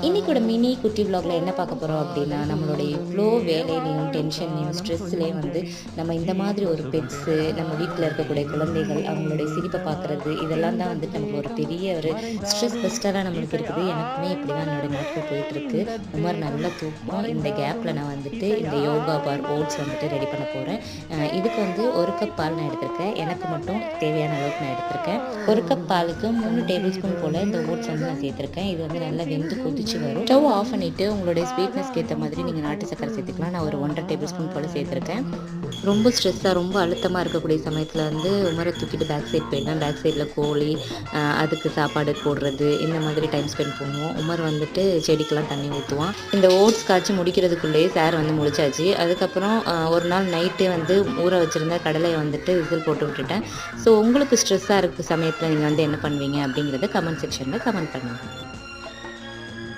இன்னைக்கூட mini குட்டி விலாகில் என்ன பார்க்க போகிறோம் அப்படின்னா, நம்மளுடைய இவ்வளோ வேலையிலையும் டென்ஷன்லையும் ஸ்ட்ரெஸ்லேயும் வந்து நம்ம இந்த மாதிரி ஒரு பெட்ஸு, நம்ம வீட்டில் இருக்கக்கூடிய குழந்தைகள் அவங்களுடைய சிரிப்பை பார்க்குறது, இதெல்லாம் தான் வந்துட்டு நமக்கு ஒரு பெரிய ஒரு ஸ்ட்ரெஸ் பஸ்டராக நம்மளுக்கு இருக்குது. எனக்குமே இப்படி தான் என்னோடய நாட்கள் போயிட்டுருக்கு. உமர் நல்லா தூக்கம். இந்த கேப்பில் நான் வந்துட்டு இந்த யோகா பார் ஓட்ஸ் வந்துட்டு ரெடி பண்ண போகிறேன். இதுக்கு வந்து 1 கப் பால் நான் எடுத்திருக்கேன். எனக்கு மட்டும் தேவையான அளவுக்கு நான் எடுத்திருக்கேன். 1 கப் பாலுக்கு 3 டேபிள் ஸ்பூன் போல் இந்த ஓட்ஸ் வந்து நான் சேர்த்துருக்கேன். இது வந்து நல்லா வெந்து கொதிச்சு வரும். ஸ்டவ் ஆஃப் பண்ணிவிட்டு உங்களுடைய ஸ்வீட்னஸ்க்கு ஏற்ற மாதிரி நீங்கள் நாட்டு சக்கரை சேர்த்துக்கலாம். நான் ஒரு 1.5 டேபிள் ஸ்பூன் போல் சேர்த்துருக்கேன். ரொம்ப ஸ்ட்ரெஸ்ஸாக ரொம்ப அழுத்தமாக இருக்கக்கூடிய சமயத்தில் வந்து உமரை தூக்கிட்டு பேக் சைட் போயிட்டேன். பேக் சைடில் கோழி, அதுக்கு சாப்பாடு போடுறது, இந்த மாதிரி டைம் ஸ்பெண்ட் பண்ணுவோம். உமர் வந்துட்டு செடிக்கெலாம் தண்ணி ஊற்றுவான். இந்த ஓட்ஸ் காய்ச்சி முடிக்கிறதுக்குள்ளேயே சார் வந்து முடிச்சாச்சு. அதுக்கப்புறம் ஒரு நாள் நைட்டே வந்து ஊற வச்சுருந்த கடலையை வந்துட்டு விசில் போட்டு விட்டுட்டேன். ஸோ உங்களுக்கு ஸ்ட்ரெஸ்ஸாக இருக்க சமயத்தில் நீங்கள் வந்து என்ன பண்ணுவீங்க அப்படிங்கிறத கமெண்ட் செக்ஷனில் கமெண்ட் பண்ணுங்கள்.